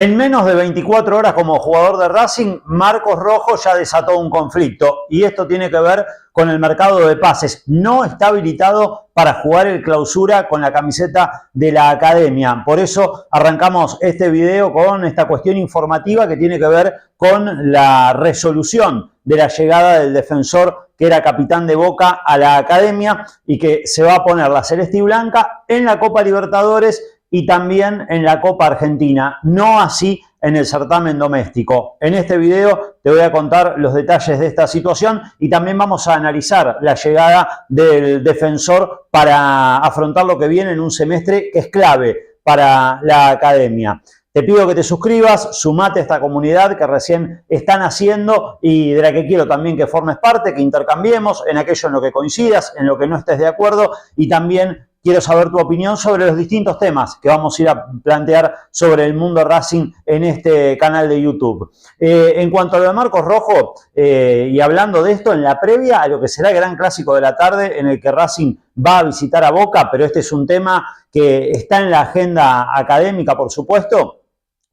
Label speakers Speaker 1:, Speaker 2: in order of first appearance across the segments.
Speaker 1: En menos de 24 horas como jugador de Racing, Marcos Rojo ya desató un conflicto y esto tiene que ver con el mercado de pases. No está habilitado para jugar el Clausura con la camiseta de la Academia. Por eso arrancamos este video con esta cuestión informativa que tiene que ver con la resolución de la llegada del defensor que era capitán de Boca a la Academia y que se va a poner la celeste y blanca en la Copa Libertadores y también en la Copa Argentina, no así en el certamen doméstico. En este video te voy a contar los detalles de esta situación y también vamos a analizar la llegada del defensor para afrontar lo que viene en un semestre que es clave para la Academia. Te pido que te suscribas, sumate a esta comunidad que recién están haciendo y de la que quiero también que formes parte, que intercambiemos en aquello en lo que coincidas, en lo que no estés de acuerdo y también quiero saber tu opinión sobre los distintos temas que vamos a ir a plantear sobre el mundo Racing en este canal de YouTube. En cuanto a lo de Marcos Rojo, y hablando de esto, en la previa a lo que será el gran clásico de la tarde en el que Racing va a visitar a Boca, pero este es un tema que está en la agenda académica, por supuesto.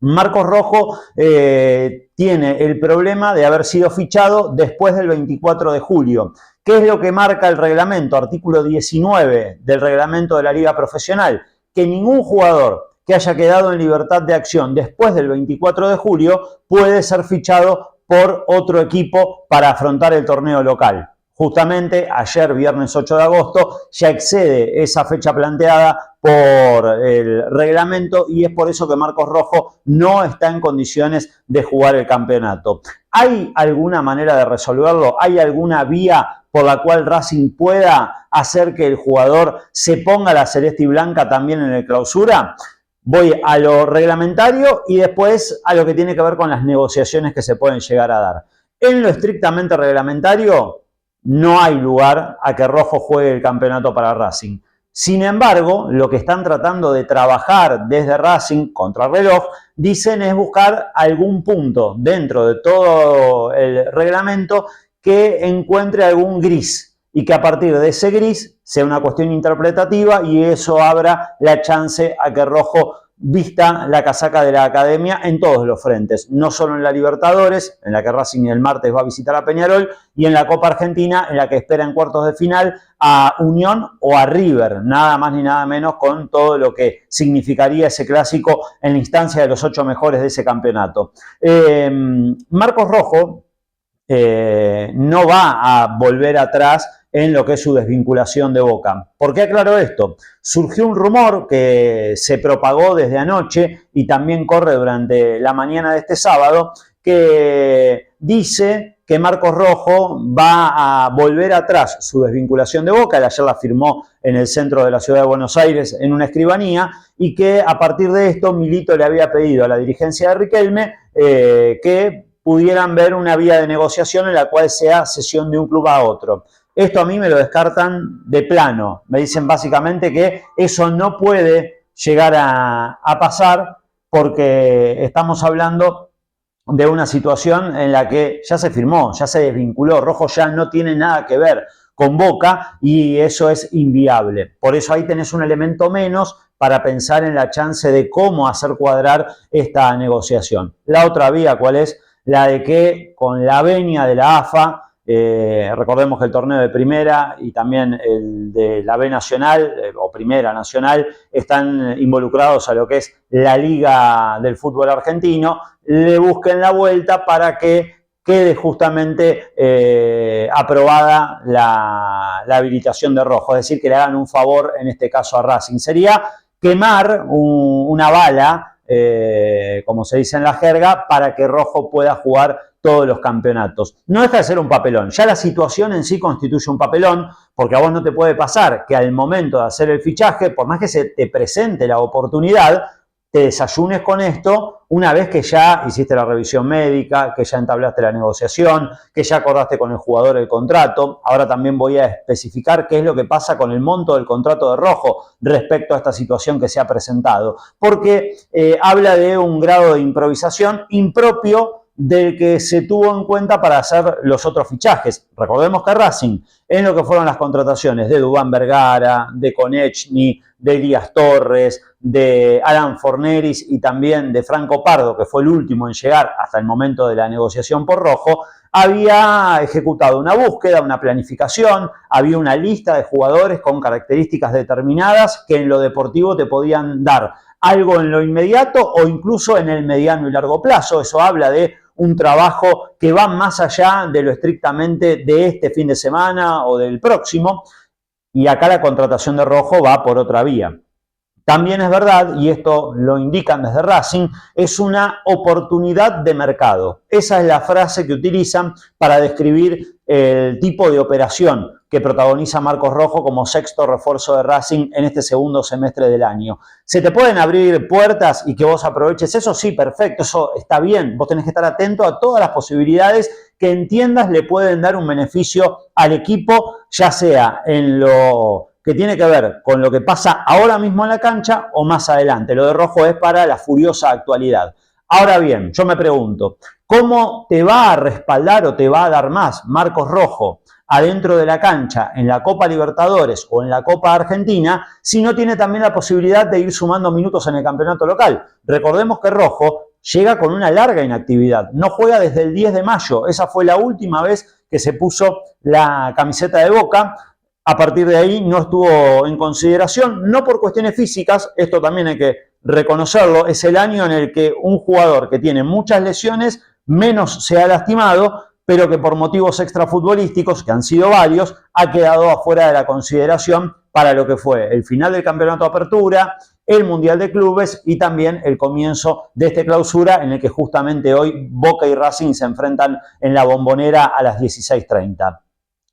Speaker 1: Marcos Rojo tiene el problema de haber sido fichado después del 24 de julio. ¿Qué es lo que marca el reglamento? Artículo 19 del reglamento de la Liga Profesional. Que ningún jugador que haya quedado en libertad de acción después del 24 de julio puede ser fichado por otro equipo para afrontar el torneo local. Justamente ayer, viernes 8 de agosto, ya excede esa fecha planteada por el reglamento y es por eso que Marcos Rojo no está en condiciones de jugar el campeonato. ¿Hay alguna manera de resolverlo? ¿Hay alguna vía por la cual Racing pueda hacer que el jugador se ponga la celeste y blanca también en el Clausura? Voy a lo reglamentario y después a lo que tiene que ver con las negociaciones que se pueden llegar a dar. En lo estrictamente reglamentario, no hay lugar a que Rojo juegue el campeonato para Racing. Sin embargo, lo que están tratando de trabajar desde Racing contra reloj, dicen es buscar algún punto dentro de todo el reglamento que encuentre algún gris y que a partir de ese gris sea una cuestión interpretativa y eso abra la chance a que Rojo vista la casaca de la Academia en todos los frentes, no solo en la Libertadores, en la que Racing el martes va a visitar a Peñarol, y en la Copa Argentina, en la que espera en cuartos de final a Unión o a River, nada más ni nada menos con todo lo que significaría ese clásico en la instancia de los 8 mejores de ese campeonato. Marcos Rojo no va a volver atrás en lo que es su desvinculación de Boca. ¿Por qué aclaro esto? Surgió un rumor que se propagó desde anoche y también corre durante la mañana de este sábado que dice que Marcos Rojo va a volver atrás su desvinculación de Boca. Él ayer la firmó en el centro de la ciudad de Buenos Aires en una escribanía y que a partir de esto Milito le había pedido a la dirigencia de Riquelme que pudieran ver una vía de negociación en la cual sea cesión de un club a otro. Esto a mí me lo descartan de plano. Me dicen básicamente que eso no puede llegar a pasar porque estamos hablando de una situación en la que ya se firmó, ya se desvinculó. Rojo ya no tiene nada que ver con Boca y eso es inviable. Por eso ahí tenés un elemento menos para pensar en la chance de cómo hacer cuadrar esta negociación. La otra vía, ¿cuál es? La de que con la venia de la AFA, recordemos que el torneo de primera y también el de la B Nacional o Primera Nacional están involucrados a lo que es la Liga del Fútbol Argentino, le busquen la vuelta para que quede justamente aprobada la habilitación de Rojo, es decir, que le hagan un favor en este caso a Racing. Sería quemar una bala, como se dice en la jerga, para que Rojo pueda jugar todos los campeonatos. No deja de ser un papelón. Ya la situación en sí constituye un papelón, porque a vos no te puede pasar que al momento de hacer el fichaje, por más que se te presente la oportunidad, te desayunes con esto una vez que ya hiciste la revisión médica, que ya entablaste la negociación, que ya acordaste con el jugador el contrato. Ahora también voy a especificar qué es lo que pasa con el monto del contrato de Rojo respecto a esta situación que se ha presentado, porque habla de un grado de improvisación impropio del que se tuvo en cuenta para hacer los otros fichajes. Recordemos que Racing, en lo que fueron las contrataciones de Duván Vergara, de Konechny, de Elías Torres, de Alan Forneris y también de Franco Pardo, que fue el último en llegar hasta el momento de la negociación por Rojo, había ejecutado una búsqueda, una planificación, había una lista de jugadores con características determinadas que en lo deportivo te podían dar algo en lo inmediato o incluso en el mediano y largo plazo. Eso habla de un trabajo que va más allá de lo estrictamente de este fin de semana o del próximo, y acá la contratación de Rojo va por otra vía. También es verdad, y esto lo indican desde Racing, es una oportunidad de mercado. Esa es la frase que utilizan para describir el tipo de operación que protagoniza Marcos Rojo como sexto refuerzo de Racing en este segundo semestre del año. ¿Se te pueden abrir puertas y que vos aproveches eso? Sí, perfecto, eso está bien. Vos tenés que estar atento a todas las posibilidades que entiendas le pueden dar un beneficio al equipo, ya sea en lo que tiene que ver con lo que pasa ahora mismo en la cancha o más adelante. Lo de Rojo es para la furiosa actualidad. Ahora bien, yo me pregunto, ¿cómo te va a respaldar o te va a dar más Marcos Rojo adentro de la cancha en la Copa Libertadores o en la Copa Argentina si no tiene también la posibilidad de ir sumando minutos en el campeonato local? Recordemos que Rojo llega con una larga inactividad, no juega desde el 10 de mayo, esa fue la última vez que se puso la camiseta de Boca. A partir de ahí no estuvo en consideración, no por cuestiones físicas, esto también hay que reconocerlo, es el año en el que un jugador que tiene muchas lesiones menos se ha lastimado, pero que por motivos extrafutbolísticos, que han sido varios, ha quedado afuera de la consideración para lo que fue el final del campeonato de apertura, el Mundial de Clubes y también el comienzo de esta clausura en el que justamente hoy Boca y Racing se enfrentan en la Bombonera a las 16:30.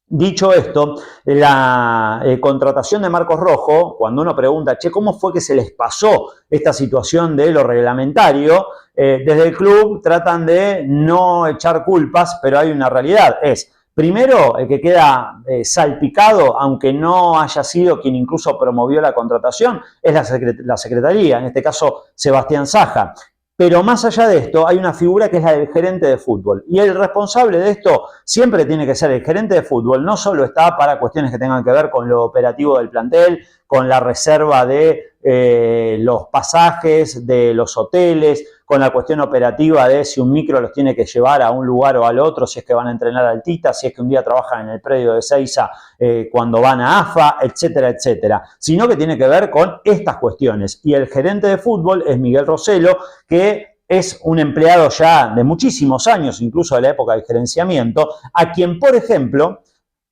Speaker 1: Dicho esto, la contratación de Marcos Rojo, cuando uno pregunta, che, ¿cómo fue que se les pasó esta situación de lo reglamentario? Desde el club tratan de no echar culpas, pero hay una realidad. Primero, el que queda salpicado, aunque no haya sido quien incluso promovió la contratación, es la Secretaría, en este caso Sebastián Saja. Pero más allá de esto, hay una figura que es la del gerente de fútbol. Y el responsable de esto siempre tiene que ser el gerente de fútbol. No solo está para cuestiones que tengan que ver con lo operativo del plantel, con la reserva de los pasajes, de los hoteles, con la cuestión operativa de si un micro los tiene que llevar a un lugar o al otro, si es que van a entrenar altitas, si es que un día trabajan en el predio de Seiza cuando van a AFA, etcétera, etcétera. Sino que tiene que ver con estas cuestiones. Y el gerente de fútbol es Miguel Rossello, que es un empleado ya de muchísimos años, incluso de la época del gerenciamiento, a quien, por ejemplo,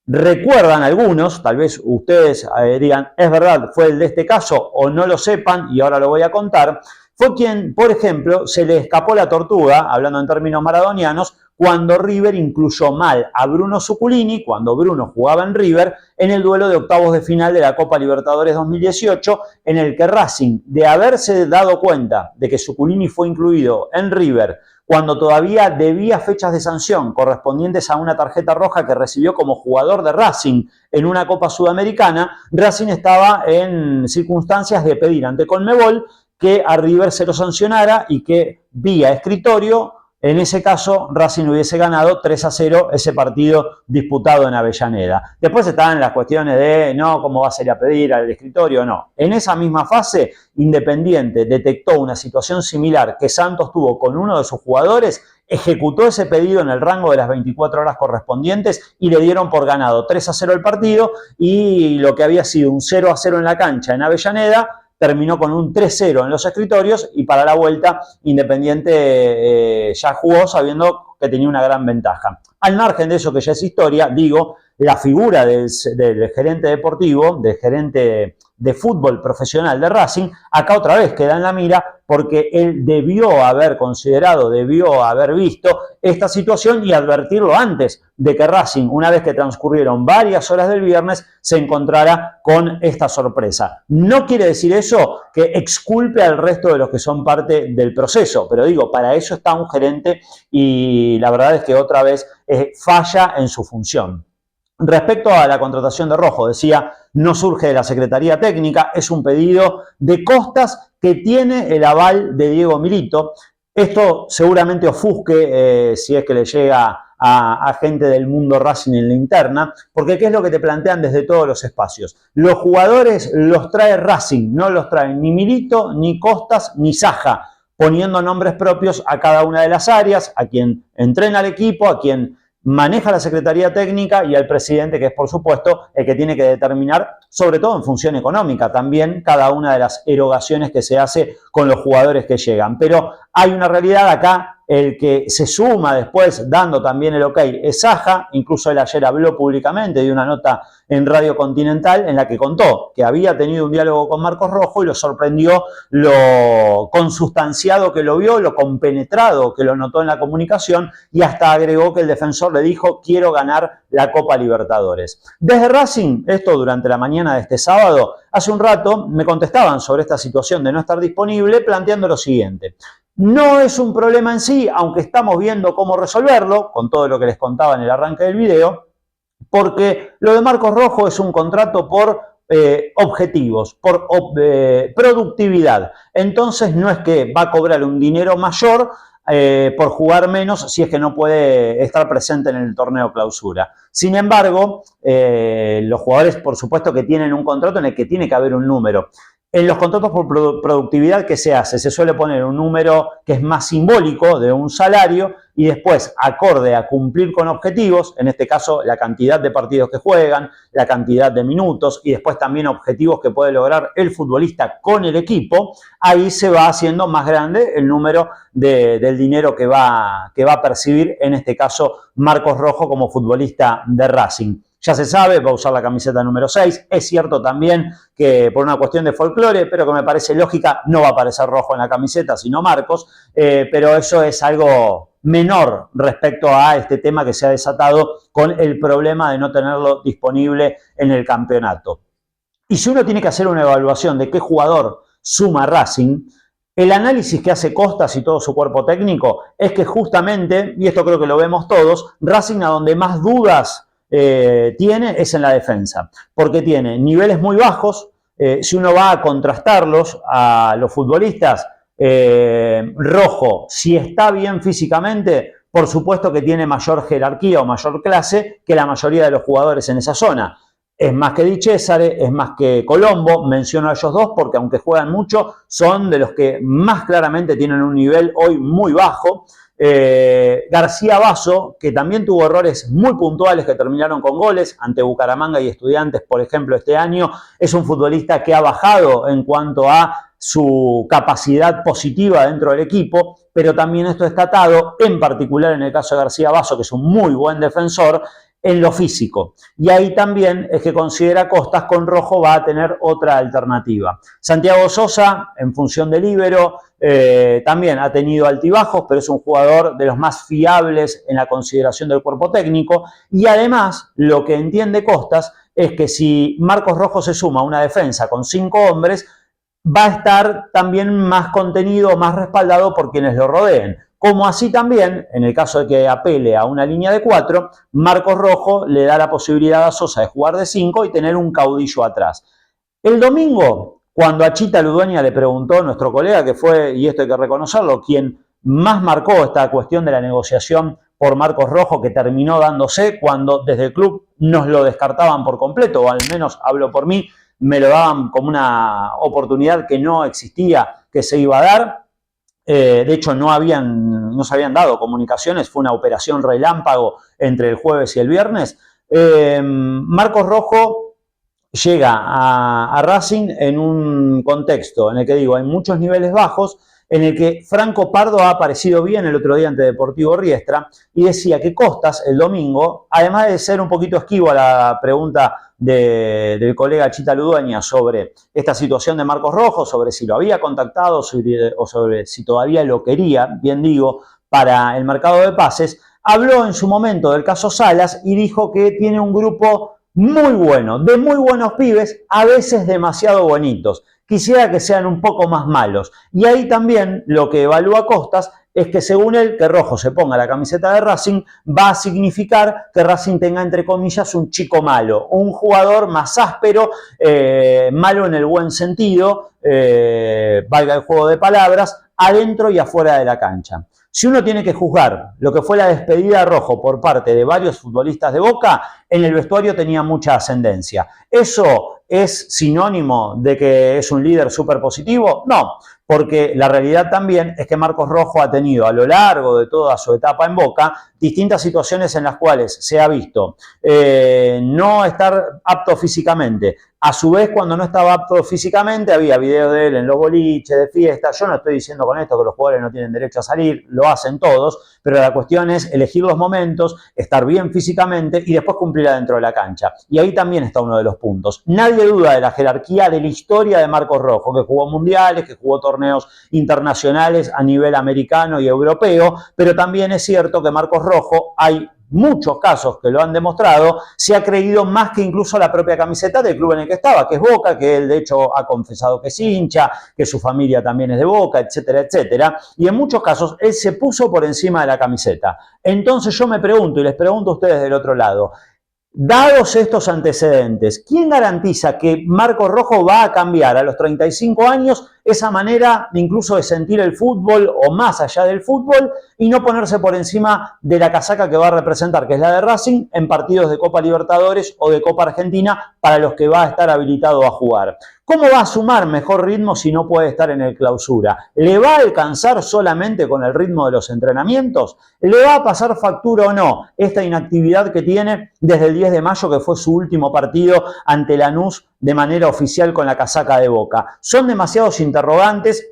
Speaker 1: recuerdan algunos, tal vez ustedes digan, es verdad, fue el de este caso, o no lo sepan, y ahora lo voy a contar, fue quien, por ejemplo, se le escapó la tortuga, hablando en términos maradonianos, cuando River incluyó mal a Bruno Zuculini, cuando Bruno jugaba en River, en el duelo de octavos de final de la Copa Libertadores 2018, en el que Racing, de haberse dado cuenta de que Zuculini fue incluido en River, cuando todavía debía fechas de sanción correspondientes a una tarjeta roja que recibió como jugador de Racing en una Copa Sudamericana, Racing estaba en circunstancias de pedir ante Conmebol que a River se lo sancionara y que vía escritorio, en ese caso, Racing hubiese ganado 3-0 ese partido disputado en Avellaneda. Después estaban las cuestiones de, no, ¿cómo vas a ir a pedir al escritorio? No. En esa misma fase, Independiente detectó una situación similar que Santos tuvo con uno de sus jugadores, ejecutó ese pedido en el rango de las 24 horas correspondientes y le dieron por ganado 3-0 el partido, y lo que había sido un 0-0 en la cancha en Avellaneda terminó con un 3-0 en los escritorios, y para la vuelta Independiente ya jugó sabiendo que tenía una gran ventaja. Al margen de eso, que ya es historia, digo, la figura del gerente deportivo, del gerente de fútbol profesional de Racing, acá otra vez queda en la mira porque él debió haber considerado, debió haber visto esta situación y advertirlo antes de que Racing, una vez que transcurrieron varias horas del viernes, se encontrara con esta sorpresa. No quiere decir eso que exculpe al resto de los que son parte del proceso, pero digo, para eso está un gerente y la verdad es que otra vez falla en su función. Respecto a la contratación de Rojo, decía, no surge de la Secretaría Técnica, es un pedido de costas que tiene el aval de Diego Milito. Esto seguramente ofusque, si es que le llega a gente del mundo Racing en la interna, porque ¿qué es lo que te plantean desde todos los espacios? Los jugadores los trae Racing, no los traen ni Milito, ni Costas, ni Saja, poniendo nombres propios a cada una de las áreas, a quien entrena al equipo, a quien maneja la Secretaría Técnica y al presidente, que es por supuesto el que tiene que determinar, sobre todo en función económica, también cada una de las erogaciones que se hace con los jugadores que llegan. Pero hay una realidad acá, el que se suma después dando también el ok es Saja, incluso él ayer habló públicamente de una nota en Radio Continental en la que contó que había tenido un diálogo con Marcos Rojo y lo sorprendió lo consustanciado que lo vio, lo compenetrado que lo notó en la comunicación y hasta agregó que el defensor le dijo quiero ganar la Copa Libertadores. Desde Racing, esto durante la mañana de este sábado, hace un rato me contestaban sobre esta situación de no estar disponible planteando lo siguiente. No es un problema en sí, aunque estamos viendo cómo resolverlo, con todo lo que les contaba en el arranque del video, porque lo de Marcos Rojo es un contrato por objetivos, por productividad. Entonces no es que va a cobrar un dinero mayor por jugar menos si es que no puede estar presente en el torneo clausura. Sin embargo, los jugadores por supuesto que tienen un contrato en el que tiene que haber un número. En los contratos por productividad, ¿qué se hace? Se suele poner un número que es más simbólico de un salario y después, acorde a cumplir con objetivos, en este caso la cantidad de partidos que juegan, la cantidad de minutos y después también objetivos que puede lograr el futbolista con el equipo, ahí se va haciendo más grande el número del dinero que va a percibir, en este caso, Marcos Rojo como futbolista de Racing. Ya se sabe, va a usar la camiseta número 6. Es cierto también que por una cuestión de folclore, pero que me parece lógica, no va a aparecer Rojo en la camiseta, sino Marcos, pero eso es algo menor respecto a este tema que se ha desatado con el problema de no tenerlo disponible en el campeonato. Y si uno tiene que hacer una evaluación de qué jugador suma Racing, el análisis que hace Costas y todo su cuerpo técnico es que justamente, y esto creo que lo vemos todos, Racing a donde más dudas tiene es en la defensa, porque tiene niveles muy bajos. Si uno va a contrastarlos a los futbolistas, Rojo, si está bien físicamente, por supuesto que tiene mayor jerarquía o mayor clase que la mayoría de los jugadores en esa zona. Es más que Di Cesare, es más que Colombo, menciono a ellos dos porque aunque juegan mucho, son de los que más claramente tienen un nivel hoy muy bajo. García Basso, que también tuvo errores muy puntuales que terminaron con goles ante Bucaramanga y Estudiantes, por ejemplo, este año, es un futbolista que ha bajado en cuanto a su capacidad positiva dentro del equipo, pero también esto está atado, en particular en el caso de García Basso, que es un muy buen defensor, en lo físico. Y ahí también es que considera Costas con Rojo va a tener otra alternativa. Santiago Sosa, en función de líbero, también ha tenido altibajos, pero es un jugador de los más fiables en la consideración del cuerpo técnico. Y además, lo que entiende Costas es que si Marcos Rojo se suma a una defensa con 5 hombres, va a estar también más contenido, más respaldado por quienes lo rodeen. Como así también, en el caso de que apele a una línea de 4, Marcos Rojo le da la posibilidad a Sosa de jugar de 5 y tener un caudillo atrás. El domingo, cuando a Chita Ludueña le preguntó, nuestro colega, que fue, y esto hay que reconocerlo, quien más marcó esta cuestión de la negociación por Marcos Rojo, que terminó dándose cuando desde el club nos lo descartaban por completo, o al menos hablo por mí, me lo daban como una oportunidad que no existía, que se iba a dar. De hecho, no se habían dado comunicaciones, fue una operación relámpago entre el jueves y el viernes. Marcos Rojo llega a Racing en un contexto en el que digo, hay muchos niveles bajos, en el que Franco Pardo ha aparecido bien el otro día ante Deportivo Riestra y decía que Costas el domingo, además de ser un poquito esquivo a la pregunta del colega Chita Ludueña sobre esta situación de Marcos Rojo, sobre si lo había contactado o sobre si todavía lo quería, bien digo, para el mercado de pases, habló en su momento del caso Salas y dijo que tiene un grupo muy bueno, de muy buenos pibes, a veces demasiado bonitos, quisiera que sean un poco más malos. Y ahí también lo que evalúa Costas es que según él, que Rojo se ponga la camiseta de Racing va a significar que Racing tenga, entre comillas, un chico malo, un jugador más áspero, malo en el buen sentido, valga el juego de palabras, adentro y afuera de la cancha. Si uno tiene que juzgar lo que fue la despedida de Rojo por parte de varios futbolistas de Boca, en el vestuario tenía mucha ascendencia. ¿Eso es sinónimo de que es un líder súper positivo? No, porque la realidad también es que Marcos Rojo ha tenido a lo largo de toda su etapa en Boca distintas situaciones en las cuales se ha visto no estar apto físicamente. A su vez, cuando no estaba apto físicamente, había videos de él en los boliches, de fiesta. Yo no estoy diciendo con esto que los jugadores no tienen derecho a salir, lo hacen todos, pero la cuestión es elegir los momentos, estar bien físicamente y después cumplir adentro de la cancha. Y ahí también está uno de los puntos. Nadie duda de la jerarquía de la historia de Marcos Rojo, que jugó mundiales, que jugó torneos internacionales a nivel americano y europeo, pero también es cierto que Marcos Rojo, hay muchos casos que lo han demostrado, se ha creído más que incluso la propia camiseta del club en el que estaba, que es Boca, que él de hecho ha confesado que es hincha, que su familia también es de Boca, etcétera, etcétera, y en muchos casos él se puso por encima de la camiseta. Entonces yo me pregunto, y les pregunto a ustedes del otro lado, dados estos antecedentes, ¿quién garantiza que Marcos Rojo va a cambiar a los 35 años esa manera incluso de sentir el fútbol o más allá del fútbol y no ponerse por encima de la casaca que va a representar, que es la de Racing, en partidos de Copa Libertadores o de Copa Argentina para los que va a estar habilitado a jugar? ¿Cómo va a sumar mejor ritmo si no puede estar en el clausura? ¿Le va a alcanzar solamente con el ritmo de los entrenamientos? ¿Le va a pasar factura o no esta inactividad que tiene desde el 10 de mayo, que fue su último partido ante Lanús de manera oficial con la casaca de Boca? Son demasiados interrogantes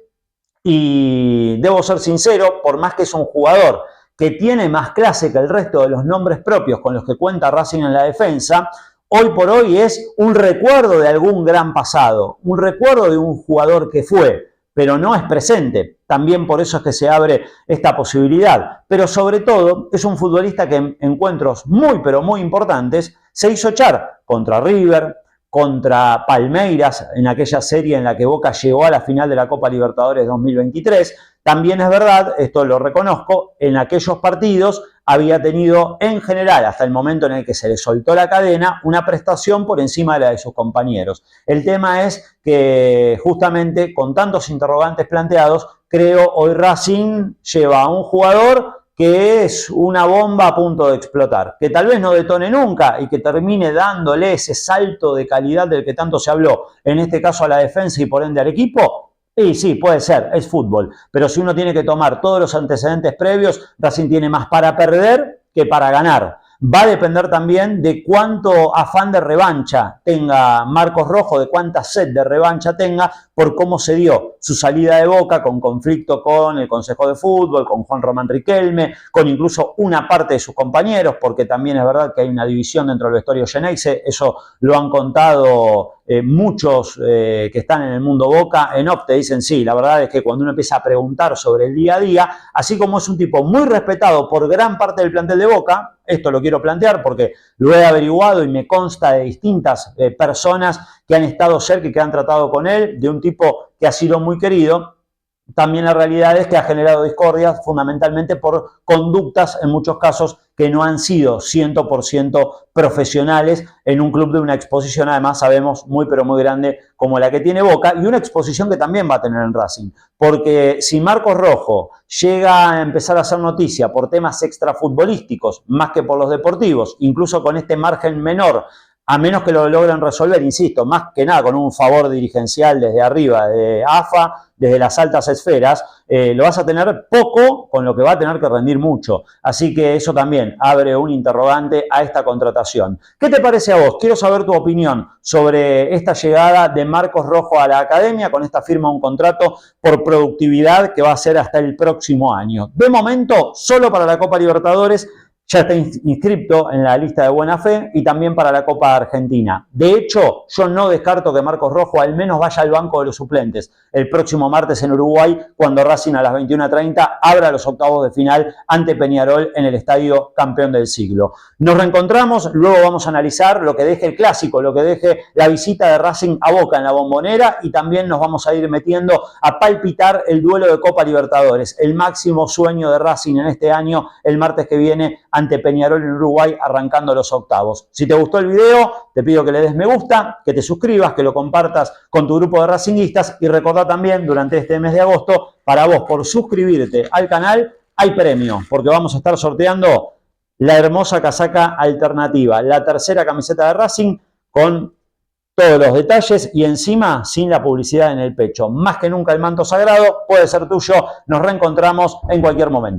Speaker 1: y debo ser sincero, por más que es un jugador que tiene más clase que el resto de los nombres propios con los que cuenta Racing en la defensa, hoy por hoy es un recuerdo de algún gran pasado, un recuerdo de un jugador que fue, pero no es presente. También por eso es que se abre esta posibilidad. Pero sobre todo es un futbolista que en encuentros muy, pero muy importantes se hizo echar contra River, contra Palmeiras, en aquella serie en la que Boca llegó a la final de la Copa Libertadores 2023. También es verdad, esto lo reconozco, en aquellos partidos había tenido en general, hasta el momento en el que se le soltó la cadena, una prestación por encima de la de sus compañeros. El tema es que justamente con tantos interrogantes planteados, creo hoy Racing lleva a un jugador que es una bomba a punto de explotar, que tal vez no detone nunca y que termine dándole ese salto de calidad del que tanto se habló, en este caso a la defensa y por ende al equipo. Y sí, puede ser, es fútbol, pero si uno tiene que tomar todos los antecedentes previos, Racing tiene más para perder que para ganar. Va a depender también de cuánto afán de revancha tenga Marcos Rojo, de cuánta sed de revancha tenga por cómo se dio su salida de Boca, con conflicto con el Consejo de Fútbol, con Juan Román Riquelme, con incluso una parte de sus compañeros, porque también es verdad que hay una división dentro del vestuario Geneise. Eso lo han contado muchos que están en el mundo Boca. En off te dicen sí, la verdad es que cuando uno empieza a preguntar sobre el día a día, así como es un tipo muy respetado por gran parte del plantel de Boca, esto lo quiero plantear porque lo he averiguado y me consta de distintas personas que han estado cerca y que han tratado con él, de un tipo que ha sido muy querido. También la realidad es que ha generado discordias fundamentalmente por conductas, en muchos casos, que no han sido 100% profesionales en un club de una exposición, además sabemos, muy pero muy grande como la que tiene Boca, y una exposición que también va a tener en Racing. Porque si Marcos Rojo llega a empezar a hacer noticia por temas extrafutbolísticos, más que por los deportivos, incluso con este margen menor, a menos que lo logren resolver, insisto, más que nada con un favor dirigencial desde arriba, de AFA, desde las altas esferas, lo vas a tener poco, con lo que va a tener que rendir mucho. Así que eso también abre un interrogante a esta contratación. ¿Qué te parece a vos? Quiero saber tu opinión sobre esta llegada de Marcos Rojo a la academia, con esta firma de un contrato por productividad que va a ser hasta el próximo año. De momento, solo para la Copa Libertadores. ya está inscripto en la lista de buena fe y también para la Copa Argentina. De hecho, yo no descarto que Marcos Rojo al menos vaya al banco de los suplentes el próximo martes en Uruguay, cuando Racing a las 21:30 abra los octavos de final ante Peñarol en el Estadio Campeón del Siglo. Nos reencontramos, luego vamos a analizar lo que deje el clásico, lo que deje la visita de Racing a Boca en la Bombonera, y también nos vamos a ir metiendo a palpitar el duelo de Copa Libertadores, el máximo sueño de Racing en este año, el martes que viene ante Peñarol en Uruguay, arrancando los octavos. Si te gustó el video, te pido que le des me gusta, que te suscribas, que lo compartas con tu grupo de racinguistas, y recordá también durante este mes de agosto, para vos, por suscribirte al canal, hay premio, porque vamos a estar sorteando la hermosa casaca alternativa, la tercera camiseta de Racing con todos los detalles y encima sin la publicidad en el pecho. Más que nunca el manto sagrado puede ser tuyo. Nos reencontramos en cualquier momento.